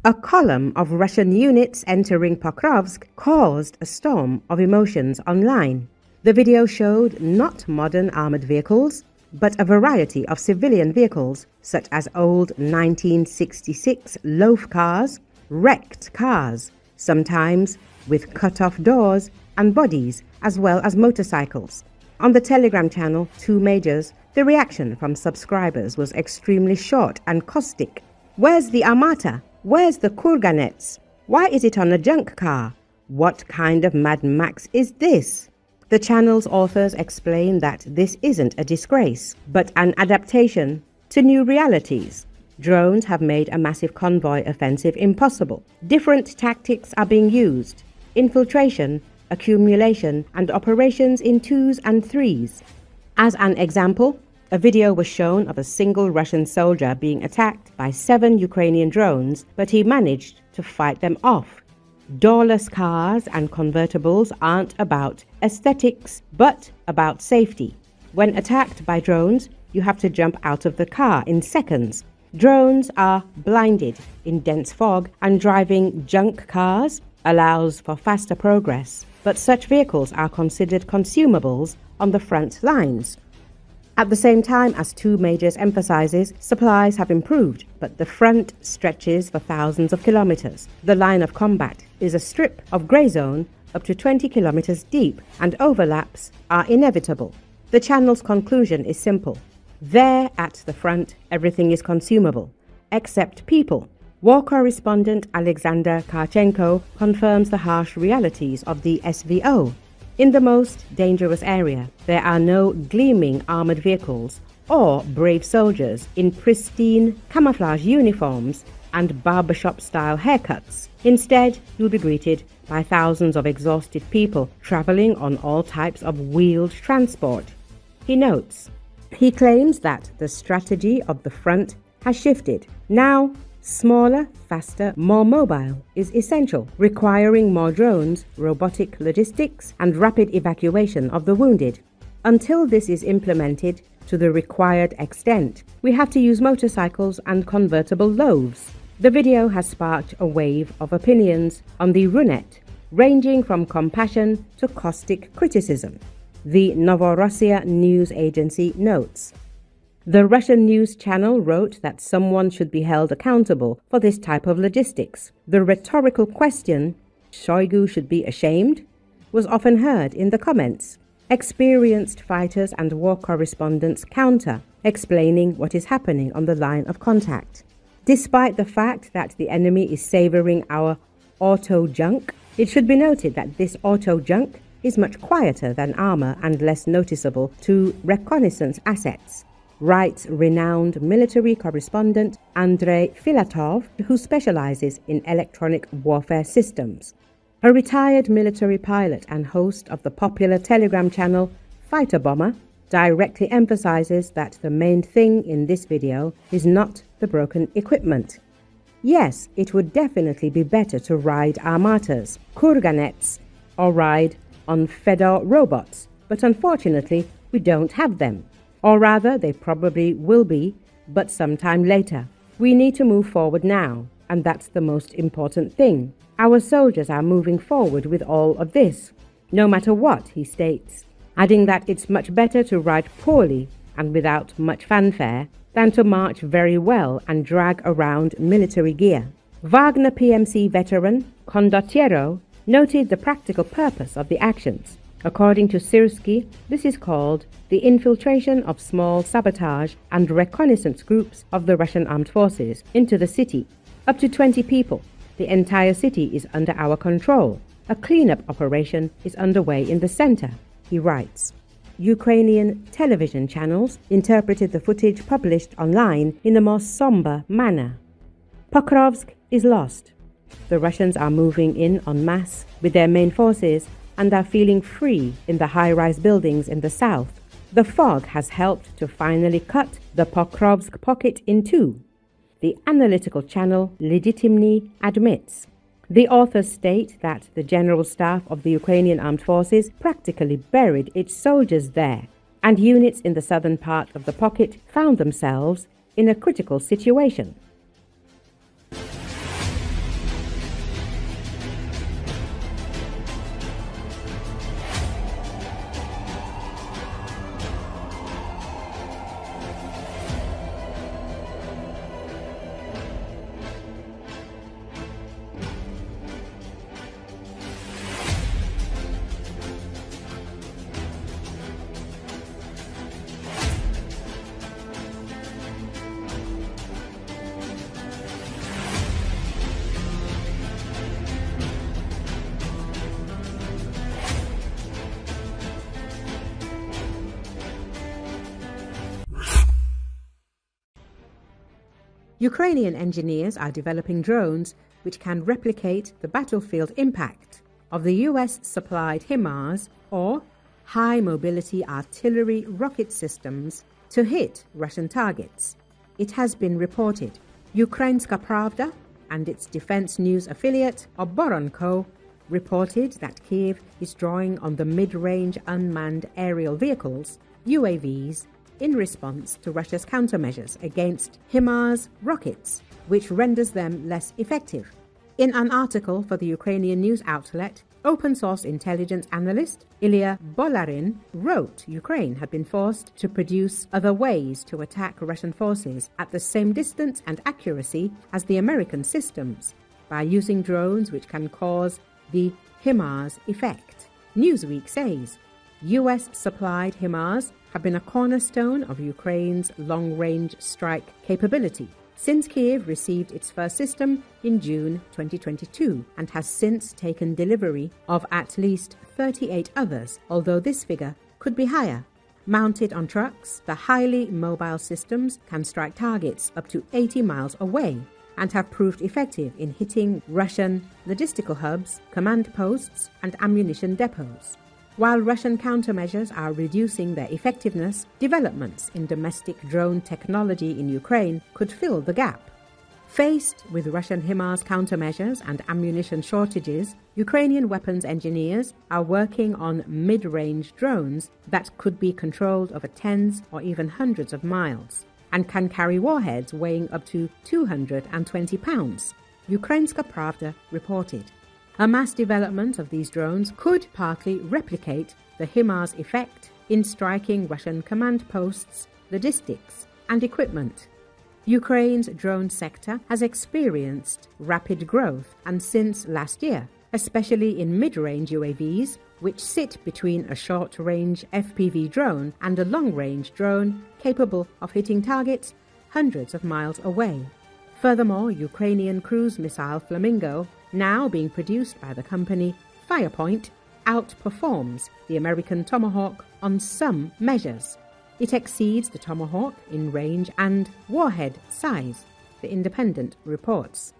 A column of Russian units entering Pokrovsk caused a storm of emotions online. The video showed not modern armored vehicles, but a variety of civilian vehicles, such as old 1966 loaf cars, wrecked cars, sometimes with cut-off doors and bodies, as well as motorcycles. On the Telegram channel, Two Majors, the reaction from subscribers was extremely short and caustic. Where's the armata? Where's the kurganets? Why is it on a junk car? What kind of Mad Max is this? The channel's authors explain that this isn't a disgrace, but an adaptation to new realities. Drones have made a massive convoy offensive impossible. Different tactics are being used: infiltration, accumulation, and operations in 2s and 3s. As an example, a video was shown of a single Russian soldier being attacked by 7 Ukrainian drones, but he managed to fight them off. Doorless cars and convertibles aren't about aesthetics, but about safety. When attacked by drones, you have to jump out of the car in seconds. Drones are blinded in dense fog, and driving junk cars allows for faster progress, but such vehicles are considered consumables on the front lines. At the same time, as Two Majors emphasizes, supplies have improved, but the front stretches for thousands of kilometers. The line of combat is a strip of gray zone up to 20 kilometers deep, and overlaps are inevitable. The channel's conclusion is simple. There at the front, everything is consumable, except people. War correspondent Alexander Karchenko confirms the harsh realities of the SVO. In the most dangerous area, there are no gleaming armored vehicles or brave soldiers in pristine camouflage uniforms and barbershop-style haircuts. Instead, you'll be greeted by thousands of exhausted people traveling on all types of wheeled transport. He notes. He claims that the strategy of the front has shifted. Now, smaller, faster, more mobile is essential, requiring more drones, robotic logistics, and rapid evacuation of the wounded. Until this is implemented to the required extent, we have to use motorcycles and convertible loaves. The video has sparked a wave of opinions on the Runet, ranging from compassion to caustic criticism. The Novorossiya news agency notes. The Russian news channel wrote that someone should be held accountable for this type of logistics. The rhetorical question, Shoigu should be ashamed, was often heard in the comments. Experienced fighters and war correspondents counter, explaining what is happening on the line of contact. Despite the fact that the enemy is savoring our auto junk, it should be noted that this auto junk is much quieter than armor and less noticeable to reconnaissance assets, writes renowned military correspondent Andrei Filatov, who specializes in electronic warfare systems. A retired military pilot and host of the popular Telegram channel Fighter Bomber directly emphasizes that the main thing in this video is not the broken equipment. Yes, it would definitely be better to ride armatas, kurganets, or ride on Fedor robots, but unfortunately we don't have them. Or rather, they probably will be, but sometime later. We need to move forward now, and that's the most important thing. Our soldiers are moving forward with all of this, no matter what, he states, adding that it's much better to ride poorly and without much fanfare than to march very well and drag around military gear. Wagner PMC veteran Condottiero noted the practical purpose of the actions. According to Zelenski, this is called the infiltration of small sabotage and reconnaissance groups of the Russian armed forces into the city. Up to 20 people. The entire city is under our control. A cleanup operation is underway in the center, he writes. Ukrainian television channels interpreted the footage published online in a more somber manner. Pokrovsk is lost. The Russians are moving in en masse with their main forces and are feeling free in the high-rise buildings in the south. The fog has helped to finally cut the Pokrovsk pocket in two, the analytical channel legitimately admits. The authors state that the general staff of the Ukrainian armed forces practically buried its soldiers there, and units in the southern part of the pocket found themselves in a critical situation. Ukrainian engineers are developing drones which can replicate the battlefield impact of the US-supplied HIMARS, or high-mobility artillery rocket systems, to hit Russian targets. It has been reported. Ukrainska Pravda and its defense news affiliate, Oboronko, reported that Kiev is drawing on the mid-range unmanned aerial vehicles, UAVs, in response to Russia's countermeasures against HIMARS rockets, which renders them less effective. In an article for the Ukrainian news outlet, open-source intelligence analyst Ilya Bolarin wrote Ukraine had been forced to produce other ways to attack Russian forces at the same distance and accuracy as the American systems, by using drones which can cause the HIMARS effect. Newsweek says US-supplied HIMARS have been a cornerstone of Ukraine's long-range strike capability since Kyiv received its first system in June 2022 and has since taken delivery of at least 38 others, although this figure could be higher. Mounted on trucks, the highly mobile systems can strike targets up to 80 miles away and have proved effective in hitting Russian logistical hubs, command posts, and ammunition depots. While Russian countermeasures are reducing their effectiveness, developments in domestic drone technology in Ukraine could fill the gap. Faced with Russian HIMARS countermeasures and ammunition shortages, Ukrainian weapons engineers are working on mid-range drones that could be controlled over tens or even hundreds of miles and can carry warheads weighing up to 220 pounds, Ukrainska Pravda reported. A mass development of these drones could partly replicate the HIMARS effect in striking Russian command posts, logistics, and equipment. Ukraine's drone sector has experienced rapid growth, and since last year, especially in mid-range UAVs, which sit between a short-range FPV drone and a long-range drone capable of hitting targets hundreds of miles away. Furthermore, Ukrainian cruise missile Flamingo, now being produced by the company Firepoint, outperforms the American Tomahawk on some measures. It exceeds the Tomahawk in range and warhead size, The Independent reports.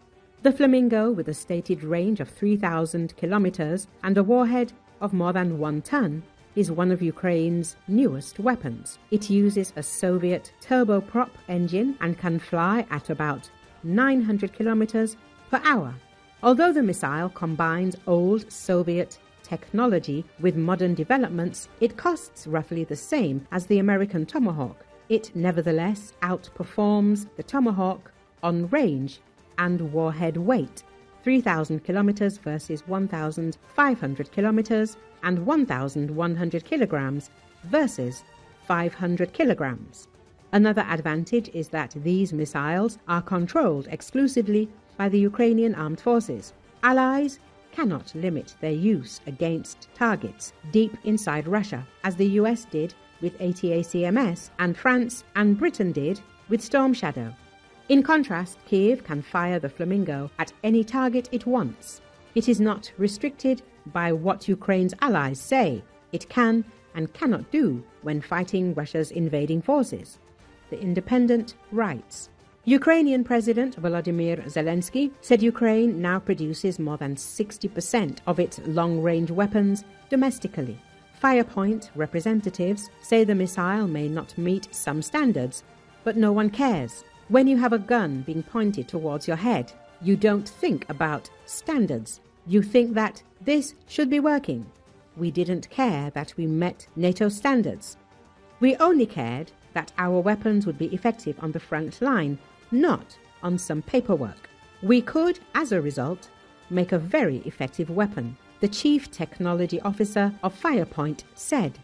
The Flamingo, with a stated range of 3,000 kilometers and a warhead of more than 1 ton, is one of Ukraine's newest weapons. It uses a Soviet turboprop engine and can fly at about 900 kilometers per hour. Although the missile combines old Soviet technology with modern developments, it costs roughly the same as the American Tomahawk. It nevertheless outperforms the Tomahawk on range and warhead weight, 3,000 kilometers versus 1,500 kilometers and 1,100 kilograms versus 500 kilograms. Another advantage is that these missiles are controlled exclusively by the Ukrainian armed forces. Allies cannot limit their use against targets deep inside Russia, as the US did with ATACMS and France and Britain did with Storm Shadow. In contrast, Kyiv can fire the Flamingo at any target it wants. It is not restricted by what Ukraine's allies say it can and cannot do when fighting Russia's invading forces. The Independent writes, Ukrainian President Volodymyr Zelensky said Ukraine now produces more than 60% of its long-range weapons domestically. Firepoint representatives say the missile may not meet some standards, but no one cares. When you have a gun being pointed towards your head, you don't think about standards. You think that this should be working. We didn't care that we met NATO standards. We only cared that our weapons would be effective on the front line, not on some paperwork. We could, as a result, make a very effective weapon, the chief technology officer of Firepoint said.